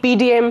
PDM।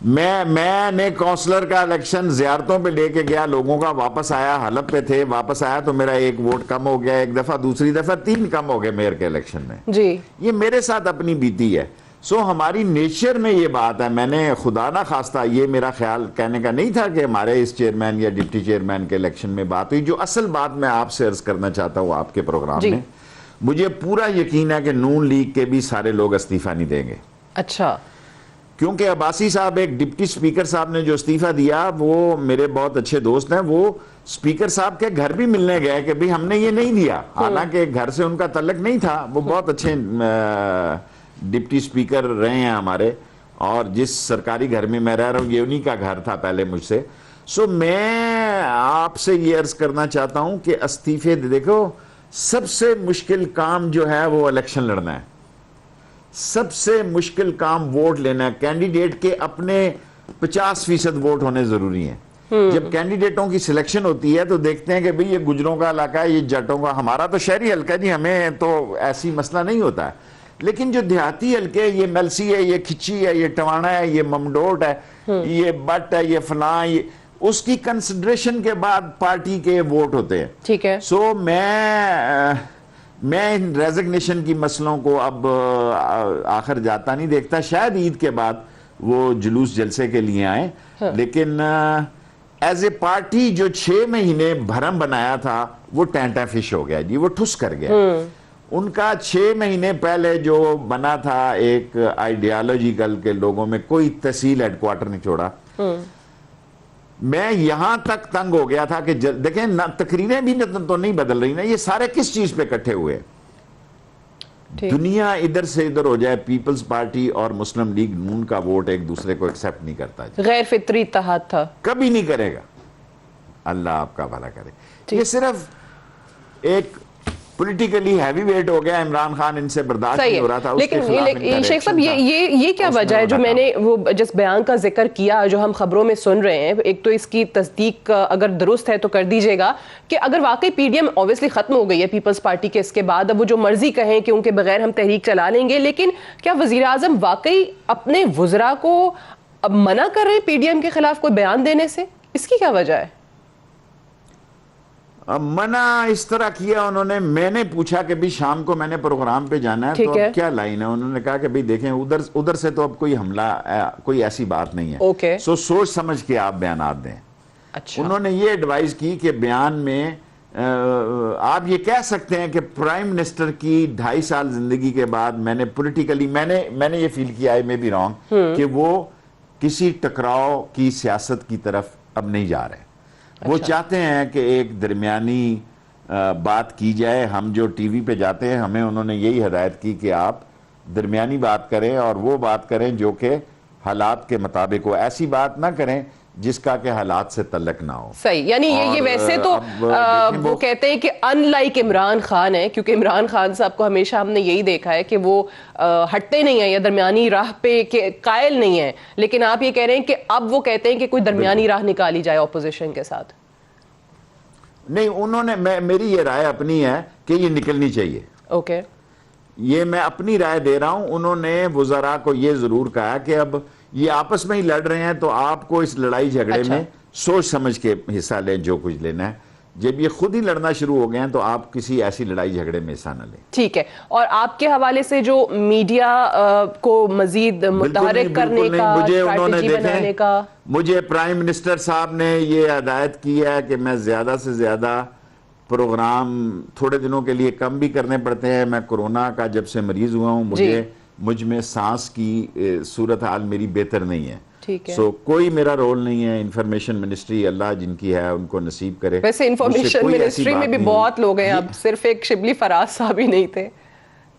میں نے کونسلر کا الیکشن زیارتوں پہ لے کے گیا، لوگوں کا، واپس آیا، حلب پہ تھے، واپس آیا تو میرا 1 ووٹ کم ہو گیا، ایک دفعہ، دوسری دفعہ 3 کم ہو گئے میئر کے الیکشن میں جی۔ یہ میرے ساتھ اپنی بیتی ہے۔ ہماری نیچر میں یہ بات ہے، میں نے خدا نہ خواستہ، یہ میرا خیال کہنے کا نہیں تھا کہ ہمارے اس چیئرمین یا ڈپٹی چیئرمین کے الیکشن میں بات ہوئی۔ جو اصل بات میں آپ سے عرض کرنا چاہتا ہوں آپ کے پروگرام میں، مجھے پورا یقین ہے کہ نون لیگ کے بھی سارے لوگ استعفیٰ نہیں دیں گے۔ اچھا۔ کیونکہ عباسی صاحب، ایک ڈپٹی سپیکر صاحب نے جو استعفیٰ دیا، وہ میرے بہت اچھے دوست ہیں، وہ سپیکر صاحب کے گھر بھی ملنے گئے کہ بھی ہم نے یہ نہیں دیا، حالانکہ گھر سے ان کا تعلق نہیں تھا، وہ بہت اچھے ڈپٹی سپیکر رہے ہیں ہمارے، اور جس سرکاری گھر میں میں رہ رہا ہوں یہ انہی کا گھر تھا پہلے مجھ سے۔ میں آپ سے یہ عرض کرنا چاہتا ہوں کہ استعفے، دیکھو سب سے مشکل کام جو ہے وہ الیکشن لڑنا ہے، سب سے مشکل کام ووٹ لینا ہے۔ کینڈیڈیٹ کے اپنے 50% ووٹ ہونے ضروری ہیں۔ جب کینڈیڈیٹوں کی سلیکشن ہوتی ہے تو دیکھتے ہیں کہ بھئی یہ گجروں کا علاقہ ہے، یہ جٹوں کا، ہمارا تو شہری حلقہ جی، ہمیں تو ایسی مسئلہ نہیں ہوتا ہے، لیکن جو دیہاتی حلقے، یہ ملسی ہے، یہ کھچی ہے، یہ ٹوانا ہے، یہ ممڈوٹ ہے، یہ بٹ ہے، یہ فلاں، اس کی کنسیڈریشن کے بعد پارٹی کے ووٹ ہوتے ہیں۔ ٹھیک ہے۔ میں ان ریزگنیشن کی مسئلوں کو اب آخر جاتا نہیں دیکھتا، شاید عید کے بعد وہ جلوس جلسے کے لیے آئیں، لیکن ایز اے پارٹی جو 6 مہینے بھرم بنایا تھا وہ ٹینٹا فش ہو گیا جی، وہ ٹھس کر گیا۔ ان کا 6 مہینے پہلے جو بنا تھا ایک آئیڈیالوجیکل کے لوگوں میں کوئی تحصیل ہیڈ کوارٹر نہیں چھوڑا۔ میں یہاں تک تنگ ہو گیا تھا کہ دیکھیں تقریریں بھی تو نہیں بدل رہی نا، یہ سارے کس چیز پہ اکٹھے ہوئے؟ دنیا ادھر سے ادھر ہو جائے، پیپلز پارٹی اور مسلم لیگ نون کا ووٹ ایک دوسرے کو ایکسیپٹ نہیں کرتا، غیر فطری اتحاد تھا، کبھی نہیں کرے گا۔ اللہ آپ کا بھلا کرے۔ یہ صرف ایک پولیٹیکلی ہیوی ویٹ ہو گیا، عمران خان ان سے برداشت نہیں ہو رہا تھا، لیکن شیخ صاحب یہ کیا وجہ ہے؟ جو میں نے وہ جس بیان کا ذکر کیا جو ہم خبروں میں سن رہے ہیں، ایک تو اس کی تصدیق اگر درست ہے تو کر دیجئے گا کہ اگر واقعی پی ڈی ایم اوبویسلی ختم ہو گئی ہے پیپلز پارٹی کے، اس کے بعد اب وہ جو مرضی کہیں کہ ان کے بغیر ہم تحریک چلا لیں گے، لیکن کیا وزیر اعظم واقعی اپنے وزراء کو اب منع کر رہے ہیں پی ڈی ایم کے خلاف کوئی بیان دینے سے؟ اس کی کیا وجہ ہے؟ منع اس طرح کیا انہوں نے، میں نے پوچھا کہ بھی شام کو میں نے پروگرام پہ جانا ہے تو اب کیا لائن ہے؟ انہوں نے کہا کہ بھی دیکھیں ادھر سے تو اب کوئی حملہ، کوئی ایسی بات نہیں ہے، سوچ سمجھ کے آپ بیانات دیں۔ انہوں نے یہ ایڈوائز کی کہ بیان میں آپ یہ کہہ سکتے ہیں کہ پرائم منسٹر کی 2.5 سال زندگی کے بعد میں نے پولیٹیکلی میں نے یہ فیل کیا ہے، میں بھی رانگ، کہ وہ کسی ٹکراؤ کی سیاست کی طرف اب نہیں جا رہے۔ وہ چاہتے ہیں کہ ایک درمیانی بات کی جائے۔ ہم جو ٹی وی پہ جاتے ہیں ہمیں انہوں نے یہی ہدایت کی کہ آپ درمیانی بات کریں، اور وہ بات کریں جو کہ حالات کے مطابق ہو، ایسی بات نہ کریں جس کا کہ حالات سے تعلق نہ ہو۔ صحیح، یعنی یہ ویسے تو وہ کہتے ہیں کہ ان لائک عمران خان ہے، کیونکہ عمران خان صاحب کو ہمیشہ ہم نے یہی دیکھا ہے کہ وہ ہٹتے نہیں ہیں یا درمیانی راہ پہ قائل نہیں ہیں، لیکن آپ یہ کہہ رہے ہیں کہ اب وہ کہتے ہیں کہ کوئی درمیانی راہ نکالی جائے اپوزیشن کے ساتھ۔ نہیں، انہوں نے، میری یہ رائے اپنی ہے کہ یہ نکلنی چاہیے۔ اوکے، یہ میں اپنی رائے دے رہا ہوں۔ انہوں نے وزراء کو یہ ضرور کہا کہ اب یہ آپس میں ہی لڑ رہے ہیں تو آپ کو اس لڑائی جھگڑے میں سوچ سمجھ کے حصہ لیں، جو کچھ لینا ہے۔ جب یہ خود ہی لڑنا شروع ہو گئے ہیں تو آپ کسی ایسی لڑائی جھگڑے میں حصہ نہ لیں۔ ٹھیک ہے، اور آپ کے حوالے سے جو میڈیا کو مزید متحرک کرنے کا، اسٹریٹجی بنانے کا، مجھے پرائم منسٹر صاحب نے یہ ہدایت کی ہے کہ میں زیادہ سے زیادہ پروگرام تھوڑے دنوں کے لیے کم بھی کرنے پڑتے ہیں۔ میں کورونا کا جب سے مریض ہوا ہوں، مجھ میں سانس کی صورتحال میری بہتر نہیں ہے، سو کوئی میرا رول نہیں ہے۔ انفارمیشن منسٹری اللہ جن کی ہے ان کو نصیب کرے۔ ویسے انفارمیشن منسٹری میں بھی بہت لوگ ہیں، اب صرف ایک شبلی فراز صاحب ہی نہیں تھے،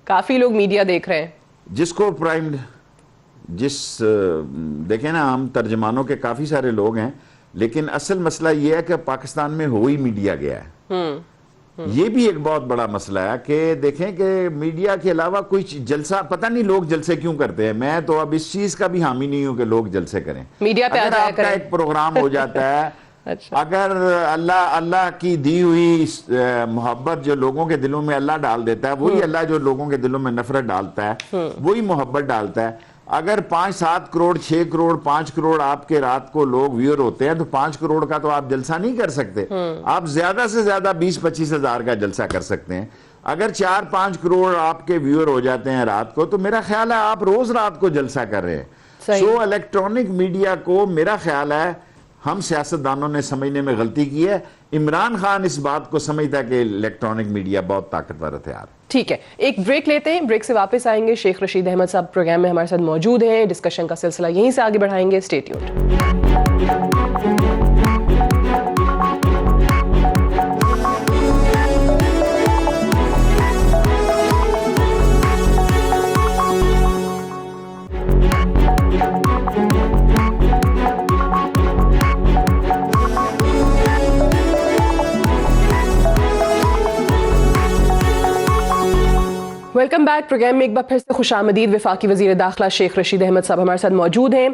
کافی لوگ میڈیا دیکھ رہے ہیں۔ جس کو دیکھیں نا، ہم ترجمانوں کے کافی سارے لوگ ہیں، لیکن اصل مسئلہ یہ ہے کہ پاکستان میں ہوئی میڈیا گیا ہے۔ یہ بھی ایک بہت بڑا مسئلہ ہے کہ دیکھیں کہ میڈیا کے علاوہ کوئی جلسہ، پتہ نہیں لوگ جلسے کیوں کرتے ہیں۔ میں تو اب اس چیز کا بھی حامی نہیں ہوں کہ لوگ جلسے کریں۔ میڈیا پہ اگر آپ کا ایک پروگرام ہو جاتا ہے، اگر اللہ کی دی ہوئی محبت جو لوگوں کے دلوں میں اللہ ڈال دیتا ہے، وہی اللہ جو لوگوں کے دلوں میں نفرت ڈالتا ہے وہی محبت ڈالتا ہے۔ اگر 5-7 کروڑ 6 کروڑ 5 کروڑ آپ کے رات کو لوگ ویور ہوتے ہیں تو 5 کروڑ کا تو آپ جلسہ نہیں کر سکتے. آپ زیادہ سے زیادہ 20-25 ہزار کا جلسہ کر سکتے ہیں. اگر 4-5 کروڑ آپ کے ویور ہو جاتے ہیں رات کو تو میرا خیال ہے آپ روز رات کو جلسہ کر رہے ہیں. سو الیکٹرانک میڈیا کو میرا خیال ہے ہم سیاستدانوں نے سمجھنے میں غلطی کی ہے. عمران خان اس بات کو سمجھتا ہے کہ الیکٹرانک میڈیا بہت طاقتور ہتھیار. ٹھیک ہے, ایک بریک لیتے ہیں, بریک سے واپس آئیں گے. شیخ رشید احمد صاحب پروگرام میں ہمارے ساتھ موجود ہیں, ڈسکشن کا سلسلہ یہیں سے آگے بڑھائیں گے. Stay tuned. Welcome back. Programme میں ایک بار پھر سے خوش آمدید. وفاقی وزیر داخلہ شیخ رشید احمد صاحب ہمارے ساتھ موجود ہیں.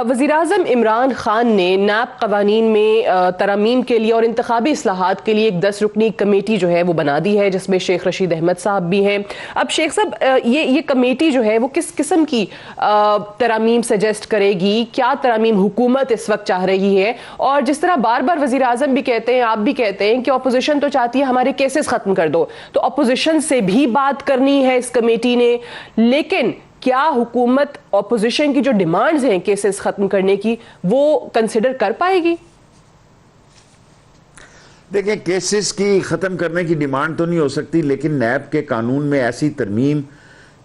وزیر اعظم عمران خان نے نیب قوانین میں ترامیم کے لیے اور انتخابی اصلاحات کے لیے ایک 10 رکنی کمیٹی جو ہے وہ بنا دی ہے, جس میں شیخ رشید احمد صاحب بھی ہیں. اب شیخ صاحب, یہ کمیٹی جو ہے وہ کس قسم کی ترامیم سجیسٹ کرے گی؟ کیا ترامیم حکومت اس وقت چاہ رہی ہے؟ اور جس طرح بار بار وزیر اعظم بھی کہتے ہیں, آپ بھی کہتے ہیں کہ اپوزیشن تو چاہتی ہے ہمارے کیسز ختم کر دو, تو اپوزیشن سے بھی بات کرنی ہے اس کمیٹی نے, لیکن کیا حکومت اپوزیشن کی جو ڈیمانڈز ہیں کیسز ختم کرنے کی وہ کنسیڈر کر پائے گی؟ دیکھیں, کیسز کی ختم کرنے کی ڈیمانڈ تو نہیں ہو سکتی, لیکن نیب کے قانون میں ایسی ترمیم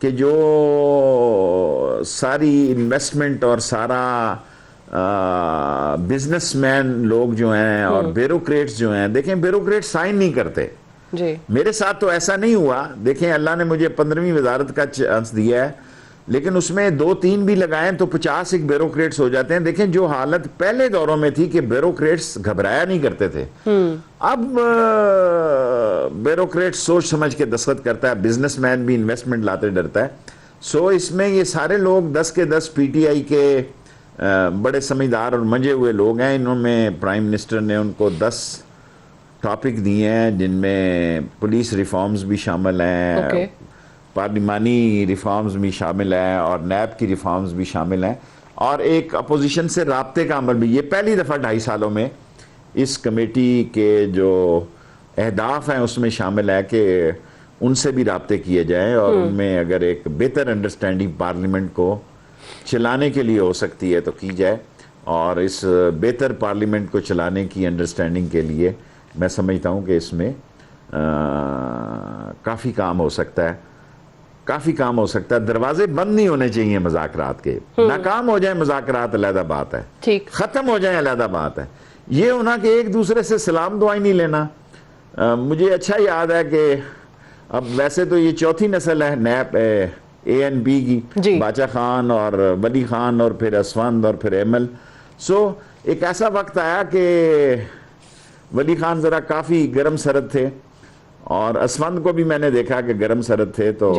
کہ جو ساری انویسٹمنٹ اور سارا بزنس مین لوگ جو ہیں اور بیوروکریٹس جو ہیں, دیکھیں بیوروکریٹ سائن نہیں کرتے. جی, میرے ساتھ تو ایسا نہیں ہوا. دیکھیں, اللہ نے مجھے 15ویں وزارت کا چانس دیا ہے, لیکن اس میں 2-3 بھی لگائیں تو 50 ایک بیوروکریٹس ہو جاتے ہیں. دیکھیں, جو حالت پہلے دوروں میں تھی کہ بیوروکریٹس گھبرایا نہیں کرتے تھے, اب بیوروکریٹس سوچ سمجھ کے دستخط کرتا ہے, بزنس مین بھی انویسٹمنٹ لاتے ڈرتا ہے. سو اس میں یہ سارے لوگ 10 کے 10 پی ٹی آئی کے بڑے سمجھدار اور منجے ہوئے لوگ ہیں. انہوں میں پرائم منسٹر نے ان کو 10 ٹاپک دیے ہیں, جن میں پولیس ریفارمز بھی شامل ہیں, پارلیمانی ریفارمز بھی شامل ہیں, اور نیب کی ریفارمز بھی شامل ہیں, اور ایک اپوزیشن سے رابطے کا عمل بھی. یہ پہلی دفعہ 2.5 سالوں میں اس کمیٹی کے جو اہداف ہیں اس میں شامل ہے کہ ان سے بھی رابطے کیے جائیں, اور ان میں اگر ایک بہتر انڈرسٹینڈنگ پارلیمنٹ کو چلانے کے لیے ہو سکتی ہے تو کی جائے. اور اس بہتر پارلیمنٹ کو چلانے کی انڈرسٹینڈنگ کے لیے میں سمجھتا ہوں کہ اس میں کافی کام ہو سکتا ہے, کافی کام ہو سکتا ہے. دروازے بند نہیں ہونے چاہیے مذاکرات کے. ناکام ہو جائیں مذاکرات علیحدہ بات ہے, ختم ہو جائیں علیحدہ بات ہے. یہ ہونا کہ ایک دوسرے سے سلام دعائی نہیں لینا. مجھے اچھا یاد ہے کہ اب ویسے تو یہ 4تھی نسل ہے نیب ANP کی, باچا خان اور ولی خان اور پھر اسفند اور پھر ایمل. سو ایک ایسا وقت آیا کہ ولی خان ذرا کافی گرم سرد تھے, اور اسفند کو بھی میں نے دیکھا کہ گرم سرد تھے. تو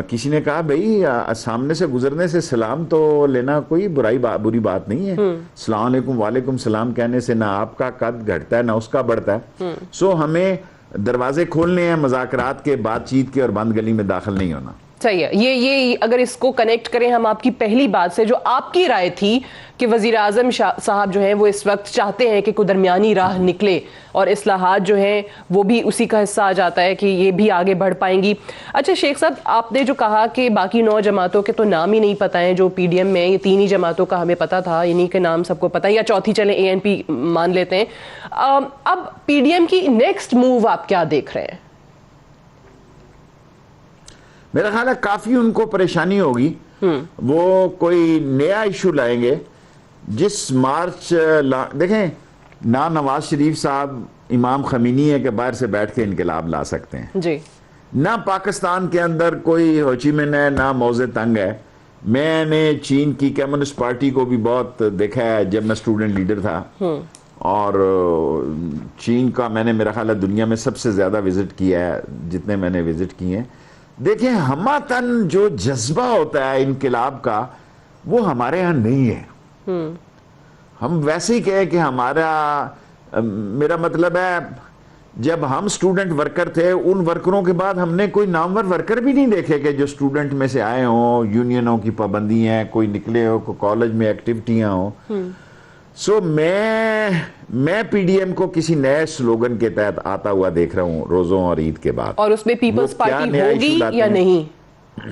کسی نے کہا بھئی سامنے سے گزرنے سے سلام تو لینا کوئی بری بات نہیں ہے. السلام علیکم وعلیکم السلام کہنے سے نہ آپ کا قد گھٹتا ہے نہ اس کا بڑھتا ہے. سو ہمیں دروازے کھولنے ہیں مذاکرات کے, بات چیت کے, اور بند گلی میں داخل نہیں ہونا. صحیح ہے. یہ اگر اس کو کنیکٹ کریں ہم آپ کی پہلی بات سے, جو آپ کی رائے تھی کہ وزیر اعظم صاحب جو ہیں وہ اس وقت چاہتے ہیں کہ کوئی درمیانی راہ نکلے, اور اصلاحات جو ہیں وہ بھی اسی کا حصہ آ جاتا ہے کہ یہ بھی آگے بڑھ پائیں گی. اچھا شیخ صاحب, آپ نے جو کہا کہ باقی 9 جماعتوں کے تو نام ہی نہیں پتہ ہیں جو PDM میں, یہ 3 ہی جماعتوں کا ہمیں پتہ تھا, انہی کے نام سب کو پتہ ہے, یا چوتھی چلیں ANP مان لیتے ہیں. اب PDM کی نیکسٹ موو آپ کیا دیکھ رہے ہیں؟ میرا خیال ہے کافی ان کو پریشانی ہوگی. وہ کوئی نیا ایشو لائیں گے. جس مارچ دیکھیں, نہ نواز شریف صاحب امام خمینی ہے کہ باہر سے بیٹھ کے انقلاب لا سکتے ہیں, جی, نہ پاکستان کے اندر کوئی ہوچی من ہے, نہ موزے تنگ ہے. میں نے چین کی کمیونسٹ پارٹی کو بھی بہت دیکھا ہے جب میں اسٹوڈنٹ لیڈر تھا, اور چین کا میں نے میرا خیال ہے دنیا میں سب سے زیادہ وزٹ کیا ہے جتنے میں نے وزٹ کیے ہیں. دیکھیں, ہماتن جو جذبہ ہوتا ہے انقلاب کا وہ ہمارے ہاں نہیں ہے. ہم ویسے ہی کہیں کہ ہمارا, میرا مطلب ہے جب ہم اسٹوڈنٹ ورکر تھے ان ورکروں کے بعد ہم نے کوئی نامور ورکر بھی نہیں دیکھے کہ جو اسٹوڈنٹ میں سے آئے ہوں, یونینوں کی پابندی ہیں, کوئی نکلے ہو, کوئی کالج میں ایکٹیویٹیاں ہوں. سو میں پی ڈی ایم کو کسی نئے سلوگن کے تحت آتا ہوا دیکھ رہا ہوں روزوں اور عید کے بعد. اور اس میں پیپلز پارٹی ہوگی یا نہیں؟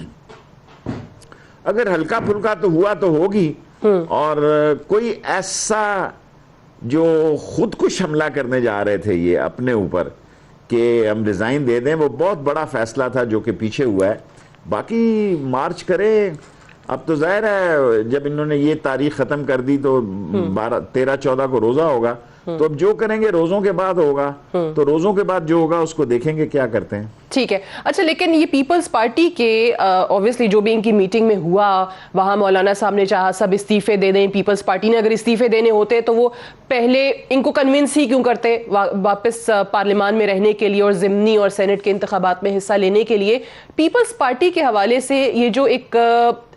اگر ہلکا پھلکا تو ہوا تو ہوگی, اور کوئی ایسا جو خودکش حملہ کرنے جا رہے تھے یہ اپنے اوپر کہ ہم ریزائن دے دیں, وہ بہت بڑا فیصلہ تھا جو کہ پیچھے ہوا ہے. باقی مارچ کرے. اب تو ظاہر ہے جب انہوں نے یہ تاریخ ختم کر دی تو 13-14 کو روزہ ہوگا, تو اب جو کریں گے روزوں کے بعد ہوگا, تو روزوں کے بعد جو ہوگا اس کو دیکھیں گے کیا کرتے ہیں. ٹھیک ہے. اچھا, لیکن یہ پیپلز پارٹی کے اوبویسلی جو بھی ان کی میٹنگ میں ہوا وہاں مولانا صاحب نے چاہا سب استعفے دے دیں. پیپلز پارٹی نے اگر استعفے دینے ہوتے تو وہ پہلے ان کو کنونس ہی کیوں کرتے واپس پارلیمان میں رہنے کے لیے اور ضمنی اور سینٹ کے انتخابات میں حصہ لینے کے لیے. پیپلز پارٹی کے حوالے سے یہ جو ایک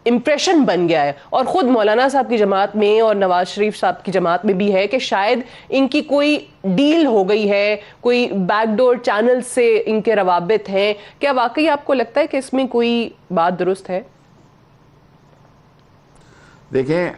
امپریشن بن گیا ہے, اور خود مولانا صاحب کی جماعت میں اور نواز شریف صاحب کی جماعت میں بھی ہے کہ شاید ان کی کوئی ڈیل ہو گئی ہے, کوئی بیک ڈور چینل سے ان کے روابط ہیں. کیا واقعی آپ کو لگتا ہے کہ اس میں کوئی بات درست ہے؟ دیکھیں,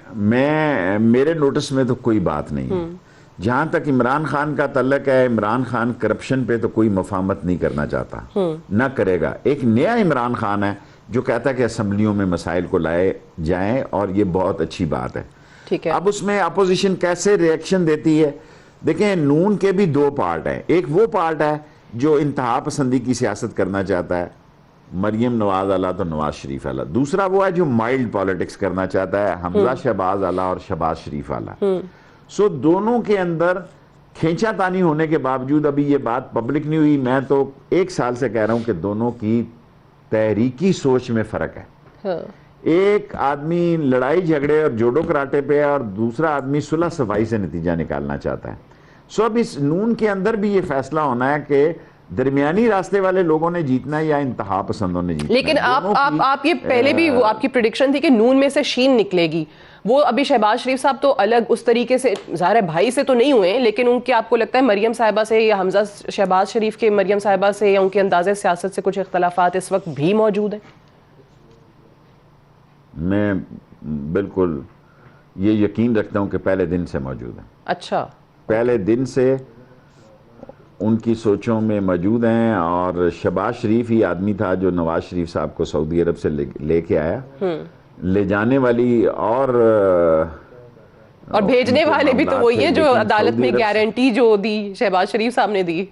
میرے نوٹس میں تو کوئی بات نہیں. جہاں تک عمران خان کا تعلق ہے, عمران خان کرپشن پہ تو کوئی مفاہمت نہیں کرنا چاہتا, نہ کرے گا. ایک نیا عمران خان ہے جو کہتا ہے کہ اسمبلیوں میں مسائل کو لائے جائیں, اور یہ بہت اچھی بات ہے. ٹھیک ہے. اب اس میں اپوزیشن کیسے ریئیکشن دیتی ہے؟ دیکھیں, نون کے بھی 2 پارٹ ہیں. ایک وہ پارٹ ہے جو انتہا پسندی کی سیاست کرنا چاہتا ہے, مریم نواز آلہ تو نواز شریف آلہ. دوسرا وہ ہے جو مائلڈ پالیٹکس کرنا چاہتا ہے, حمزہ شہباز آلہ اور شہباز شریف آلہ. سو دونوں کے اندر کھینچا تانی ہونے کے باوجود ابھی یہ بات پبلک نہیں ہوئی. میں تو 1 سال سے کہہ رہا ہوں کہ دونوں کی تحریکی سوچ میں فرق ہے. ایک آدمی لڑائی جھگڑے اور جوڑو کراٹے پہ ہے, اور دوسرا آدمی صلح صفائی سے نتیجہ نکالنا چاہتا ہے. سو اب اس نون کے اندر بھی یہ فیصلہ ہونا ہے کہ درمیانی راستے والے لوگوں نے جیتنا ہے یا انتہا پسندوں نے جیتنا ہے. لیکن آپ یہ پہلے بھی وہ آپ کی پریڈکشن تھی کہ نون میں سے شین نکلے گی. وہ ابھی شہباز شریف صاحب تو الگ اس طریقے سے, ظاہر ہے بھائی سے تو نہیں ہوئے, لیکن ان کے آپ کو لگتا ہے مریم صاحبہ سے یا حمزہ شہباز شریف کے مریم صاحبہ سے یا ان کے انداز سیاست سے کچھ اختلافات اس وقت بھی موجود ہیں؟ میں بالکل یہ یقین رکھتا ہوں کہ پہلے دن سے موجود ہیں. اچھا, پہلے دن سے ان کی سوچوں میں موجود ہیں. اور شہباز شریف ہی آدمی تھا جو نواز شریف صاحب کو سعودی عرب سے لے کے آیا, لے جانے والی اور بھیجنے والے بھی تو وہی ہیں جو عدالت میں گارنٹی جو دی شہباز شریف صاحب نے دی.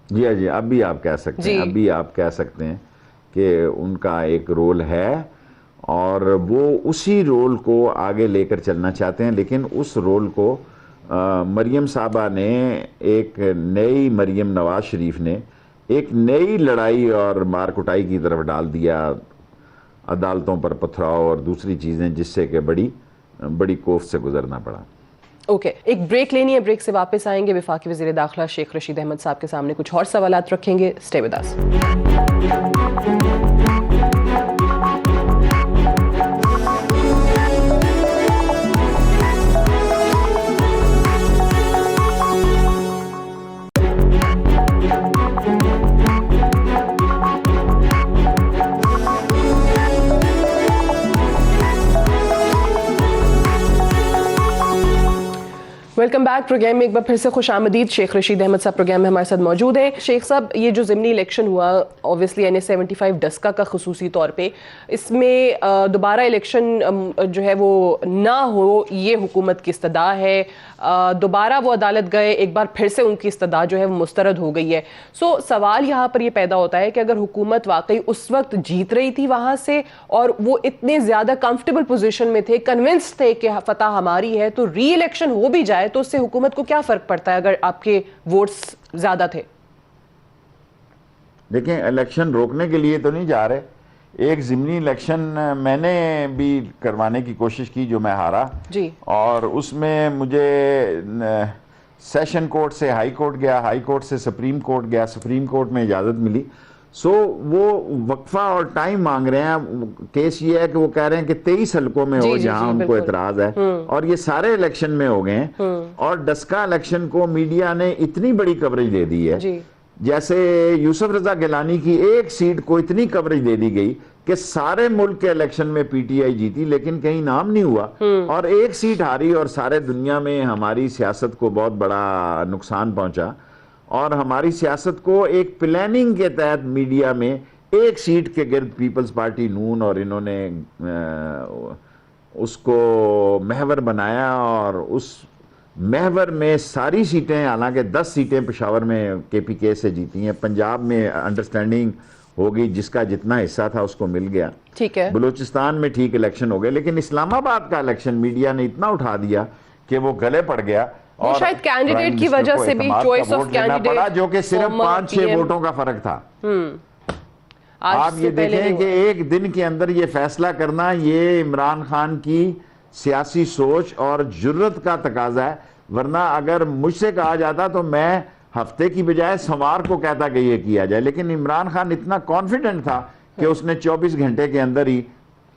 جی اب بھی آپ کہہ سکتے ہیں, اب بھی آپ کہہ سکتے ہیں کہ ان کا ایک رول ہے, اور وہ اسی رول کو آگے لے کر چلنا چاہتے ہیں. لیکن اس رول کو مریم صاحبہ نے, ایک نئی مریم نواز شریف نے ایک نئی لڑائی اور مار کٹائی کی طرف ڈال دیا, عدالتوں پر پتھراؤ اور دوسری چیزیں, جس سے کہ بڑی کوفت سے گزرنا پڑا. اوکے, ایک بریک لینی ہے, بریک سے واپس آئیں گے. وفاقی وزیر داخلہ شیخ رشید احمد صاحب کے سامنے کچھ اور سوالات رکھیں گے. Stay with us. Welcome back. Programme میں ایک بار پھر سے خوش آمدید. شیخ رشید احمد صاحب پروگرام میں ہمارے ساتھ موجود ہیں. شیخ صاحب, یہ جو ضمنی الیکشن ہوا اوبویسلی NA-75 ڈسکا کا خصوصی طور پہ, اس میں دوبارہ الیکشن جو ہے وہ نہ ہو یہ حکومت کی استدعا ہے. دوبارہ وہ عدالت گئے, ایک بار پھر سے ان کی استدعا جو ہے وہ مسترد ہو گئی ہے. سو سوال یہاں پر یہ پیدا ہوتا ہے کہ اگر حکومت واقعی اس وقت جیت رہی تھی وہاں سے, اور وہ اتنے زیادہ کمفرٹیبل پوزیشن میں تھے, کنونس تھے کہ فتح ہماری ہے, تو ری الیکشن ہو بھی جائے تو اس سے حکومت کو کیا فرق پڑتا ہے اگر آپ کے ووٹس زیادہ تھے؟ دیکھیں, الیکشن روکنے کے لیے تو نہیں جا رہے. ایک ضمنی الیکشن میں نے بھی کروانے کی کوشش کی جو میں ہارا جی, اور اس میں مجھے سیشن کورٹ سے ہائی کورٹ گیا, ہائی کورٹ سے سپریم کورٹ گیا, سپریم کورٹ میں اجازت ملی. سو وہ وقفہ اور ٹائم مانگ رہے ہیں. کیس یہ ہے کہ وہ کہہ رہے ہیں کہ 23 حلقوں میں ہو جہاں ان کو اعتراض ہے, اور یہ سارے الیکشن میں ہو گئے ہیں. اور ڈسکا الیکشن کو میڈیا نے اتنی بڑی کوریج دے دی ہے جیسے یوسف رضا گیلانی کی ایک سیٹ کو اتنی کوریج دے دی گئی کہ سارے ملک کے الیکشن میں پی ٹی آئی جیتی لیکن کہیں نام نہیں ہوا اور ایک سیٹ ہاری اور سارے دنیا میں ہماری سیاست کو بہت بڑا نقصان پہنچا اور ہماری سیاست کو ایک پلاننگ کے تحت میڈیا میں ایک سیٹ کے گرد پیپلز پارٹی نون اور انہوں نے اس کو محور بنایا اور اس محور میں ساری سیٹیں حالانکہ 10 سیٹیں پشاور میں کے پی کے سے جیتی ہیں, پنجاب میں انڈرسٹینڈنگ ہوگی جس کا جتنا حصہ تھا اس کو مل گیا, ٹھیک ہے, بلوچستان میں ٹھیک الیکشن ہو گئے, لیکن اسلام آباد کا الیکشن میڈیا نے اتنا اٹھا دیا کہ وہ گلے پڑ گیا اور شاید کینڈیڈیٹ کی وجہ سے بھی چوائس آف کینڈیڈیٹ جو کہ صرف 5-6 ووٹوں کا فرق تھا. آپ یہ دیکھیں کہ ایک دن کے اندر یہ فیصلہ کرنا یہ عمران خان کی سیاسی سوچ اور جرت کا تقاضا ہے, ورنہ اگر مجھ سے کہا جاتا تو میں ہفتے کی بجائے سوار کو کہتا کہ یہ کیا جائے, لیکن عمران خان اتنا کانفیڈنٹ تھا کہ اس نے 24 گھنٹے کے اندر ہی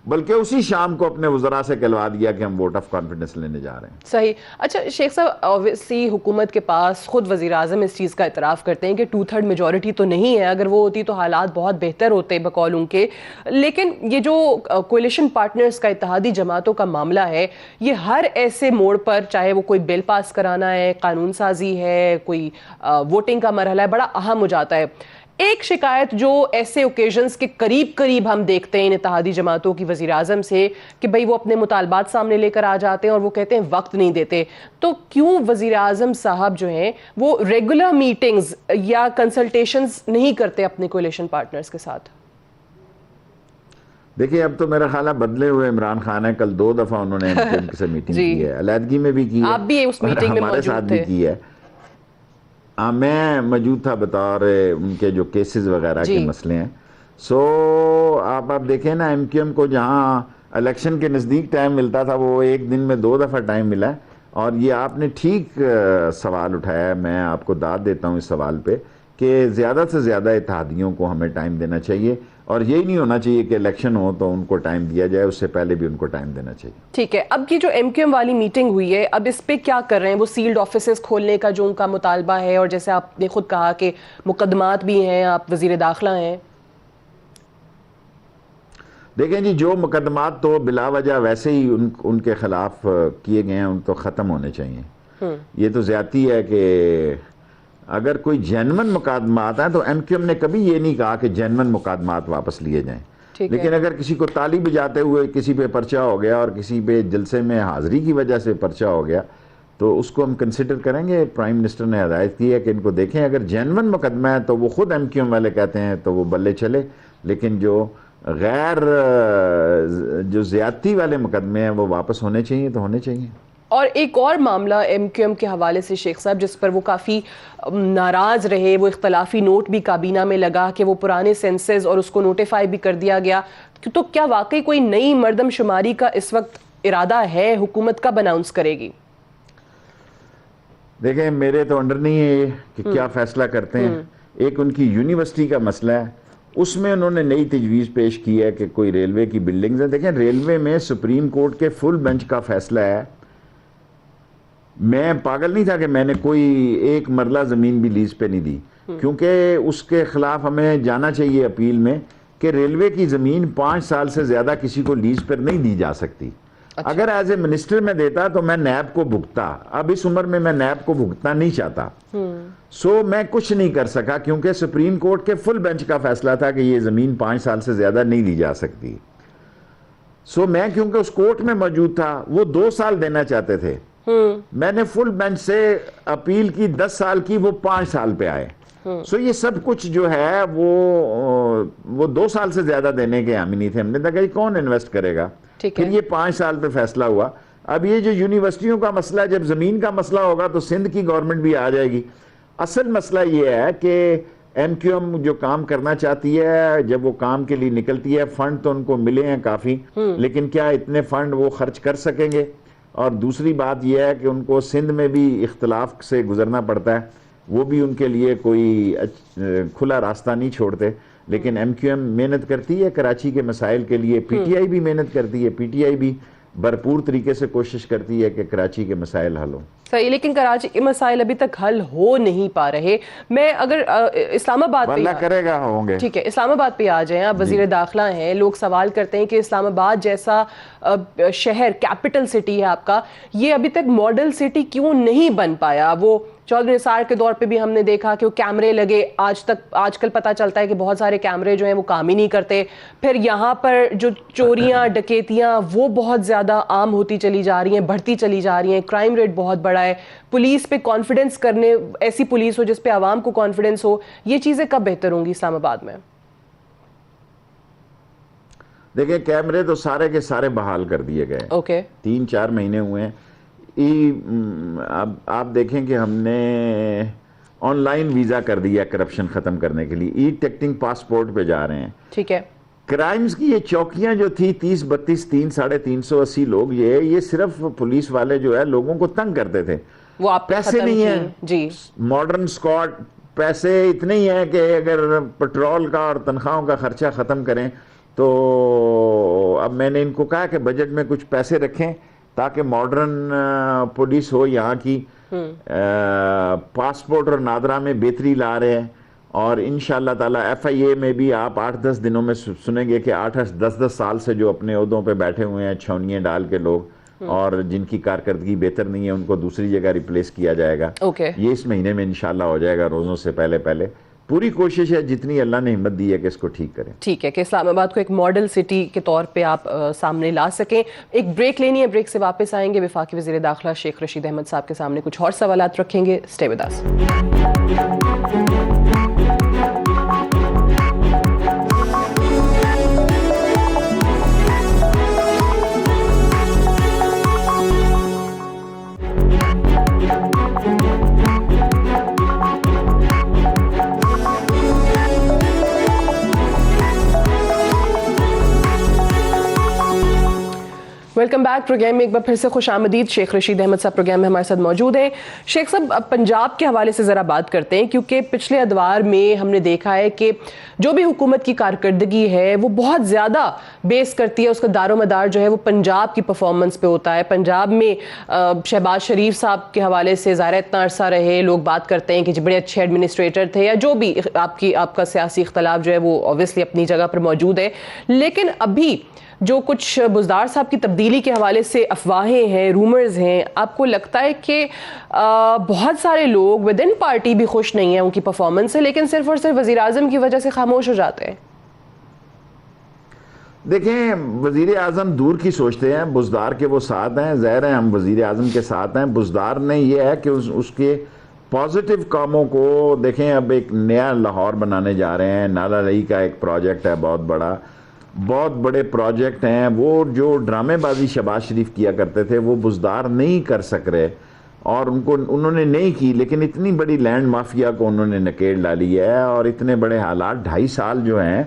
بلکہ اسی شام کو اپنے وزراء سے کہلوا دیا کہ ہم ووٹ آف کانفیڈنس لینے جا رہے ہیں. صحیح. اچھا شیخ صاحب, اوبویسلی حکومت کے پاس خود وزیر اعظم اس چیز کا اعتراف کرتے ہیں کہ 2/3 میجورٹی تو نہیں ہے, اگر وہ ہوتی تو حالات بہت بہتر ہوتے بقول ان کے, لیکن یہ جو کولیشن پارٹنرز کا اتحادی جماعتوں کا معاملہ ہے یہ ہر ایسے موڑ پر, چاہے وہ کوئی بل پاس کرانا ہے, قانون سازی ہے, کوئی ووٹنگ کا مرحلہ ہے, بڑا اہم ہو جاتا ہے. ایک شکایت جو ایسے اوکیزنز کے قریب ہم دیکھتے ہیں ان اتحادی جماعتوں کی وزیر اعظم سے کہ بھئی وہ اپنے مطالبات سامنے لے کر آ جاتے ہیں اور وہ کہتے ہیں وقت نہیں دیتے, تو کیوں وزیر اعظم صاحب جو ہیں وہ ریگولر میٹنگز یا کنسلٹیشنز نہیں کرتے اپنے کولیشن پارٹنرز کے ساتھ؟ دیکھیں اب تو میرا خیال ہے بدلے ہوئے عمران خان ہے, کل 2 دفعہ انہوں نے ان سے میٹنگ کی ہے, علیحدگی میں بھی کی ہے, آپ بھی اس میٹنگ میں ہمارے ساتھ بھی کی ہے. میں موجود تھا بطور ان کے جو کیسز وغیرہ کے مسئلے ہیں. سو آپ دیکھیں نا, ایم کیو ایم کو جہاں الیکشن کے نزدیک ٹائم ملتا تھا وہ ایک دن میں 2 دفعہ ٹائم ملا ہے, اور یہ آپ نے ٹھیک سوال اٹھایا ہے, میں آپ کو داد دیتا ہوں اس سوال پہ کہ زیادہ سے زیادہ اتحادیوں کو ہمیں ٹائم دینا چاہیے, اور یہی نہیں ہونا چاہیے کہ الیکشن ہو تو ان کو ٹائم دیا جائے, اس سے پہلے بھی ان کو ٹائم دینا چاہیے. ٹھیک ہے. اب کی جو ایم کیو ایم والی میٹنگ ہوئی ہے, اب اس پہ کیا کر رہے ہیں؟ وہ سیلڈ آفیسز کھولنے کا جو ان کا مطالبہ ہے, اور جیسے آپ نے خود کہا کہ مقدمات بھی ہیں, آپ وزیر داخلہ ہیں. دیکھیں جی, جو مقدمات تو بلا وجہ ویسے ہی ان کے خلاف کیے گئے ہیں ان تو ختم ہونے چاہیے. یہ تو زیادتی ہے کہ اگر کوئی جینون مقدمات ہیں تو ایم کیو ایم نے کبھی یہ نہیں کہا کہ جینون مقدمات واپس لیے جائیں, لیکن اگر کسی کو تالی بجاتے ہوئے کسی پہ پرچہ ہو گیا اور کسی پہ جلسے میں حاضری کی وجہ سے پرچہ ہو گیا تو اس کو ہم کنسیڈر کریں گے. پرائم منسٹر نے ہدایت کی ہے کہ ان کو دیکھیں, اگر جینون مقدمہ ہے تو وہ خود ایم کیو ایم والے کہتے ہیں تو وہ بلے چلے, لیکن جو غیر جو زیادتی والے مقدمے ہیں وہ واپس ہونے چاہیے تو ہونے چاہیے. اور ایک اور معاملہ ایم کیو ایم کے حوالے سے شیخ صاحب جس پر وہ کافی ناراض رہے, وہ اختلافی نوٹ بھی کابینہ میں لگا کہ وہ پرانے سینسز اور اس کو نوٹیفائی بھی کر دیا گیا, تو کیا واقعی کوئی نئی مردم شماری کا اس وقت ارادہ ہے؟ حکومت کب اناؤنس کرے گی؟ دیکھیں میرے تو انڈر نہیں ہے کہ کیا فیصلہ کرتے ہیں. ایک ان کی یونیورسٹی کا مسئلہ ہے, اس میں انہوں نے نئی تجویز پیش کی ہے کہ کوئی ریلوے کی بلڈنگز ہیں. دیکھیں ریلوے میں سپریم کورٹ کے فل بینچ کا فیصلہ ہے. میں پاگل نہیں تھا کہ میں نے کوئی ایک مرلہ زمین بھی لیز پہ نہیں دی, کیونکہ اس کے خلاف ہمیں جانا چاہیے اپیل میں کہ ریلوے کی زمین 5 سال سے زیادہ کسی کو لیز پر نہیں دی جا سکتی. اگر ایز اے منسٹر میں دیتا تو میں نیب کو بھگتا, اب اس عمر میں نیب کو بھگتنا نہیں چاہتا. سو میں کچھ نہیں کر سکا کیونکہ سپریم کورٹ کے فل بینچ کا فیصلہ تھا کہ یہ زمین 5 سال سے زیادہ نہیں لی جا سکتی. سو میں کیونکہ اس کورٹ میں موجود تھا, وہ 2 سال دینا چاہتے تھے, میں نے فل بینچ سے اپیل کی 10 سال کی, وہ 5 سال پہ آئے. سو یہ سب کچھ جو ہے وہ 2 سال سے زیادہ دینے کے حامی نہیں تھے. ہم نے کہا کہ کون انویسٹ کرے گا, پھر یہ 5 سال پہ فیصلہ ہوا. اب یہ جو یونیورسٹیوں کا مسئلہ ہے, جب زمین کا مسئلہ ہوگا تو سندھ کی گورنمنٹ بھی آ جائے گی. اصل مسئلہ یہ ہے کہ ایم کیو ایم جو کام کرنا چاہتی ہے, جب وہ کام کے لیے نکلتی ہے, فنڈ تو ان کو ملے ہیں کافی, لیکن کیا اتنے فنڈ وہ خرچ کر سکیں گے؟ اور دوسری بات یہ ہے کہ ان کو سندھ میں بھی اختلاف سے گزرنا پڑتا ہے, وہ بھی ان کے لیے کوئی کھلا راستہ نہیں چھوڑتے. لیکن ایم کیو ایم محنت کرتی ہے کراچی کے مسائل کے لیے, پی ٹی آئی بھی محنت کرتی ہے, پی ٹی آئی بھی بھرپور طریقے سے کوشش کرتی ہے کہ کراچی کے مسائل حل ہوں. صحیح, لیکن کراچی کے مسائل ابھی تک حل ہو نہیں پا رہے. میں اگر اسلام آباد پہ اللہ کرے گا ہوں گے. ٹھیک ہے, اسلام آباد پہ آ جائیں, آپ وزیر داخلہ ہیں, لوگ سوال کرتے ہیں کہ اسلام آباد جیسا شہر, کیپٹل سٹی ہے آپ کا, یہ ابھی تک ماڈل سٹی کیوں نہیں بن پایا؟ وہ چودھری نثار کے دور پہ بھی ہم نے دیکھا کہ وہ کیمرے لگے, آج کل پتہ چلتا ہے کہ بہت سارے کیمرے جو ہیں وہ کام ہی نہیں کرتے. پھر یہاں پر جو چوریاں ڈکیتیاں وہ بہت زیادہ عام ہوتی چلی جا رہی ہیں, بڑھتی چلی جا رہی ہیں, کرائم ریٹ بہت بڑا ہے. پولیس پہ کانفیڈنس کرنے, ایسی پولیس ہو جس پہ عوام کو کانفیڈنس ہو, یہ چیزیں کب بہتر ہوں گی اسلام آباد میں؟ دیکھیں کیمرے تو سارے کے سارے بحال کر دیے گئے. اوکے, 3-4 مہینے ہوئے ہیں. اب آپ دیکھیں کہ ہم نے آن لائن ویزا کر دیا کرپشن ختم کرنے کے لیے, ای ٹکٹنگ پاسپورٹ پہ جا رہے ہیں. ٹھیک ہے. کرائمز کی یہ چوکیاں جو تھی 30-32, 380 لوگ, یہ صرف پولیس والے جو ہے لوگوں کو تنگ کرتے تھے. وہ آپ پیسے نہیں ہیں جی, ماڈرن سکواڈ پیسے اتنے ہی ہیں کہ اگر پٹرول کا اور تنخواہوں کا خرچہ ختم کریں تو اب میں نے ان کو کہا کہ بجٹ میں کچھ پیسے رکھیں تاکہ ماڈرن پولیس ہو یہاں کی. پاسپورٹ اور نادرہ میں بہتری لا رہے ہیں, اور انشاءاللہ تعالی ایف آئی اے میں بھی آپ 8-10 دنوں میں سنیں گے کہ 8-10 سال سے جو اپنے عہدوں پہ بیٹھے ہوئے ہیں چھونیاں ڈال کے لوگ, اور جن کی کارکردگی بہتر نہیں ہے ان کو دوسری جگہ ریپلیس کیا جائے گا. یہ اس مہینے میں انشاءاللہ ہو جائے گا, روزوں سے پہلے. پوری کوشش ہے جتنی اللہ نے ہمت دی ہے کہ اس کو ٹھیک کریں. ٹھیک ہے کہ اسلام آباد کو ایک ماڈل سٹی کے طور پہ آپ سامنے لا سکیں. ایک بریک لینی ہے, بریک سے واپس آئیں گے. وفاقی وزیر داخلہ شیخ رشید احمد صاحب کے سامنے کچھ اور سوالات رکھیں گے. Stay with us. Welcome back. Programme میں ایک بار پھر سے خوش آمدید. شیخ رشید احمد صاحب پروگرام میں ہمارے ساتھ موجود ہیں. شیخ صاحب, پنجاب کے حوالے سے ذرا بات کرتے ہیں, کیونکہ پچھلے ادوار میں ہم نے دیکھا ہے کہ جو بھی حکومت کی کارکردگی ہے وہ بہت زیادہ بیس کرتی ہے, اس کا دار و مدار جو ہے وہ پنجاب کی پرفارمنس پہ ہوتا ہے. پنجاب میں شہباز شریف صاحب کے حوالے سے ظاہر اتنا عرصہ رہے, لوگ بات کرتے ہیں کہ بڑے اچھے ایڈمنسٹریٹر تھے, یا جو بھی آپ کا سیاسی اختلاف جو ہے وہ اوبویسلی اپنی جگہ پر موجود ہے. لیکن ابھی جو کچھ بزدار صاحب کی تبدیلی کے حوالے سے افواہیں ہیں, رومرز ہیں, آپ کو لگتا ہے کہ بہت سارے لوگ ود ان پارٹی بھی خوش نہیں ہیں ان کی پرفارمنس سے, لیکن صرف اور صرف وزیر اعظم کی وجہ سے خاموش ہو جاتے ہیں؟ دیکھیں وزیر اعظم دور کی سوچتے ہیں, بزدار کے وہ ساتھ ہیں. ظاہر ہے ہم وزیر اعظم کے ساتھ ہیں. بزدار نے یہ ہے کہ اس کے پازیٹیو کاموں کو دیکھیں. اب ایک نیا لاہور بنانے جا رہے ہیں, نالا لئی کا ایک پروجیکٹ ہے بہت بڑے پروجیکٹ ہیں. وہ جو ڈرامے بازی شہباز شریف کیا کرتے تھے وہ بزدار نہیں کر سک رہے, اور انہوں نے نہیں کی. لیکن اتنی بڑی لینڈ مافیا کو انہوں نے نکیل ڈالی ہے, اور اتنے بڑے حالات 2.5 سال جو ہیں,